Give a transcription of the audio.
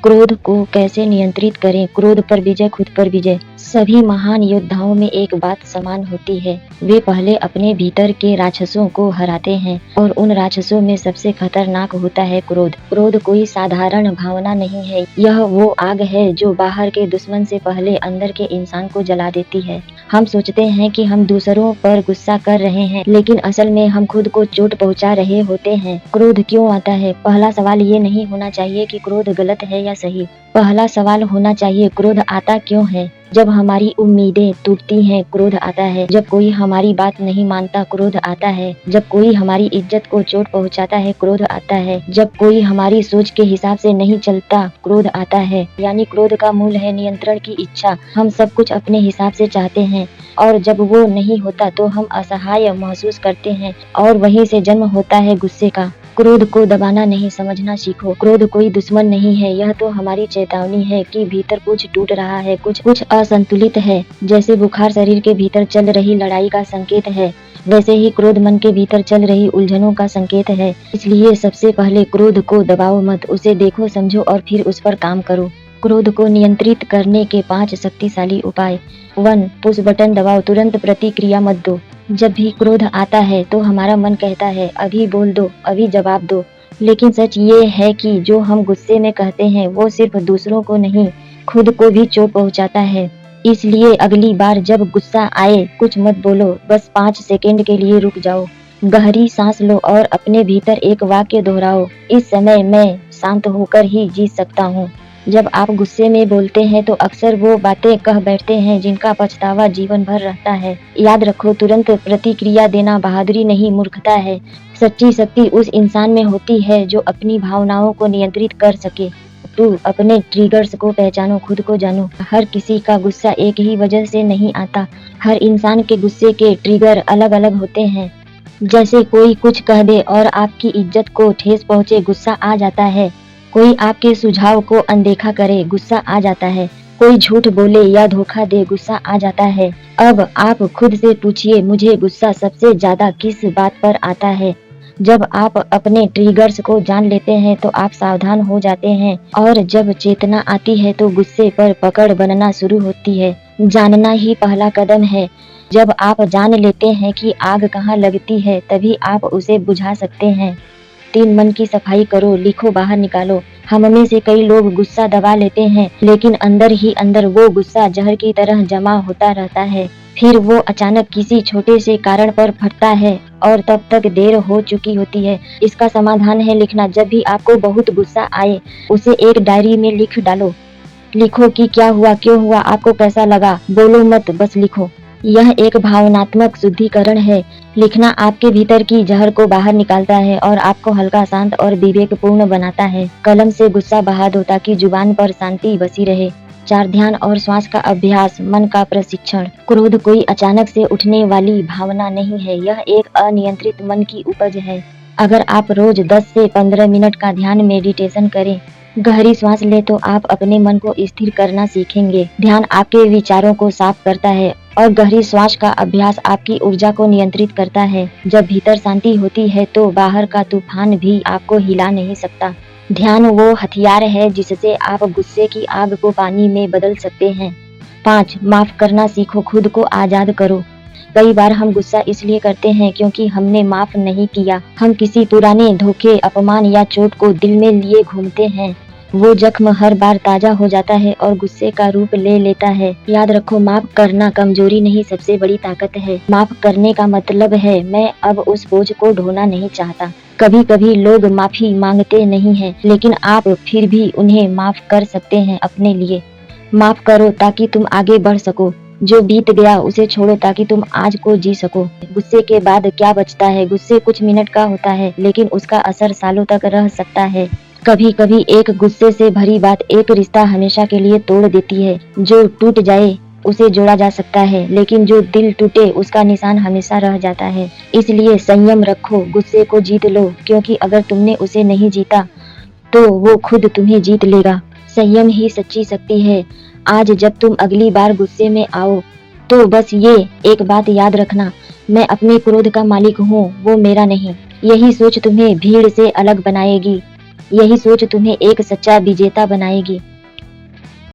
क्रोध को कैसे नियंत्रित करें? क्रोध पर विजय, खुद पर विजय। सभी महान योद्धाओं में एक बात समान होती है, वे पहले अपने भीतर के राक्षसों को हराते हैं और उन राक्षसों में सबसे खतरनाक होता है क्रोध। क्रोध कोई साधारण भावना नहीं है, यह वो आग है जो बाहर के दुश्मन से पहले अंदर के इंसान को जला देती है। हम सोचते हैं कि हम दूसरों पर गुस्सा कर रहे हैं, लेकिन असल में हम खुद को चोट पहुंचा रहे होते हैं। क्रोध क्यों आता है? पहला सवाल ये नहीं होना चाहिए कि क्रोध गलत है या सही। पहला सवाल होना चाहिए, क्रोध आता क्यों है? जब हमारी उम्मीदें टूटती हैं, क्रोध आता है। जब कोई हमारी बात नहीं मानता, क्रोध आता है। जब कोई हमारी इज्जत को चोट पहुंचाता है, क्रोध आता है। जब कोई हमारी सोच के हिसाब से नहीं चलता, क्रोध आता है। यानी क्रोध का मूल है नियंत्रण की इच्छा। हम सब कुछ अपने हिसाब से चाहते हैं और जब वो नहीं होता तो हम असहाय महसूस करते हैं और वहीं से जन्म होता है गुस्से का। क्रोध को दबाना नहीं, समझना सीखो। क्रोध कोई दुश्मन नहीं है, यह तो हमारी चेतावनी है कि भीतर कुछ टूट रहा है, कुछ असंतुलित है। जैसे बुखार शरीर के भीतर चल रही लड़ाई का संकेत है, वैसे ही क्रोध मन के भीतर चल रही उलझनों का संकेत है। इसलिए सबसे पहले क्रोध को दबाओ मत, उसे देखो, समझो और फिर उस पर काम करो। क्रोध को नियंत्रित करने के 5 शक्तिशाली उपाय। 1. पुश बटन दबाओ, तुरंत प्रतिक्रिया मत दो। जब भी क्रोध आता है तो हमारा मन कहता है अभी बोल दो, अभी जवाब दो। लेकिन सच ये है कि जो हम गुस्से में कहते हैं वो सिर्फ दूसरों को नहीं, खुद को भी चोट पहुंचाता है। इसलिए अगली बार जब गुस्सा आए कुछ मत बोलो, बस 5 सेकंड के लिए रुक जाओ, गहरी सांस लो और अपने भीतर एक वाक्य दोहराओ, इस समय मैं शांत होकर ही जी सकता हूँ। जब आप गुस्से में बोलते हैं तो अक्सर वो बातें कह बैठते हैं जिनका पछतावा जीवन भर रहता है। याद रखो, तुरंत प्रतिक्रिया देना बहादुरी नहीं, मूर्खता है। सच्ची शक्ति उस इंसान में होती है जो अपनी भावनाओं को नियंत्रित कर सके। तू अपने ट्रिगर्स को पहचानो, खुद को जानो। हर किसी का गुस्सा एक ही वजह से नहीं आता। हर इंसान के गुस्से के ट्रिगर अलग अलग होते हैं। जैसे कोई कुछ कह दे और आपकी इज्जत को ठेस पहुंचे, गुस्सा आ जाता है। कोई आपके सुझाव को अनदेखा करे, गुस्सा आ जाता है। कोई झूठ बोले या धोखा दे, गुस्सा आ जाता है। अब आप खुद से पूछिए, मुझे गुस्सा सबसे ज्यादा किस बात पर आता है? जब आप अपने ट्रिगर्स को जान लेते हैं तो आप सावधान हो जाते हैं और जब चेतना आती है तो गुस्से पर पकड़ बनना शुरू होती है। जानना ही पहला कदम है। जब आप जान लेते हैं कि आग कहाँ लगती है, तभी आप उसे बुझा सकते हैं। 3. मन की सफाई करो, लिखो, बाहर निकालो। हम में से कई लोग गुस्सा दबा लेते हैं, लेकिन अंदर ही अंदर वो गुस्सा जहर की तरह जमा होता रहता है। फिर वो अचानक किसी छोटे से कारण पर फटता है और तब तक देर हो चुकी होती है। इसका समाधान है लिखना। जब भी आपको बहुत गुस्सा आए, उसे एक डायरी में लिख डालो। लिखो कि क्या हुआ, क्यों हुआ, आपको कैसा लगा। बोलो मत, बस लिखो। यह एक भावनात्मक शुद्धिकरण है। लिखना आपके भीतर की जहर को बाहर निकालता है और आपको हल्का, शांत और विवेकपूर्ण बनाता है। कलम से गुस्सा बहा दो ताकि जुबान पर शांति बसी रहे। 4. ध्यान और श्वास का अभ्यास, मन का प्रशिक्षण। क्रोध कोई अचानक से उठने वाली भावना नहीं है, यह एक अनियंत्रित मन की उपज है। अगर आप रोज 10 से 15 मिनट का ध्यान मेडिटेशन करें, गहरी सांस ले, तो आप अपने मन को स्थिर करना सीखेंगे। ध्यान आपके विचारों को साफ करता है और गहरी श्वास का अभ्यास आपकी ऊर्जा को नियंत्रित करता है। जब भीतर शांति होती है तो बाहर का तूफान भी आपको हिला नहीं सकता। ध्यान वो हथियार है जिससे आप गुस्से की आग को पानी में बदल सकते हैं। 5. माफ करना सीखो, खुद को आजाद करो। कई बार हम गुस्सा इसलिए करते हैं क्योंकि हमने माफ नहीं किया। हम किसी पुराने धोखे, अपमान या चोट को दिल में लिए घूमते हैं। वो जख्म हर बार ताजा हो जाता है और गुस्से का रूप ले लेता है। याद रखो, माफ करना कमजोरी नहीं, सबसे बड़ी ताकत है। माफ करने का मतलब है मैं अब उस बोझ को ढोना नहीं चाहता। कभी कभी लोग माफी मांगते नहीं हैं, लेकिन आप फिर भी उन्हें माफ कर सकते हैं अपने लिए। माफ करो ताकि तुम आगे बढ़ सको। जो बीत गया उसे छोड़ो ताकि तुम आज को जी सको। गुस्से के बाद क्या बचता है? गुस्से कुछ मिनट का होता है, लेकिन उसका असर सालों तक रह सकता है। कभी कभी एक गुस्से से भरी बात एक रिश्ता हमेशा के लिए तोड़ देती है। जो टूट जाए उसे जोड़ा जा सकता है, लेकिन जो दिल टूटे उसका निशान हमेशा रह जाता है। इसलिए संयम रखो, गुस्से को जीत लो, क्योंकि अगर तुमने उसे नहीं जीता तो वो खुद तुम्हें जीत लेगा। संयम ही सच्ची शक्ति है। आज जब तुम अगली बार गुस्से में आओ तो बस ये एक बात याद रखना, मैं अपने क्रोध का मालिक हूँ, वो मेरा नहीं। यही सोच तुम्हें भीड़ से अलग बनाएगी। यही सोच तुम्हें एक सच्चा विजेता बनाएगी।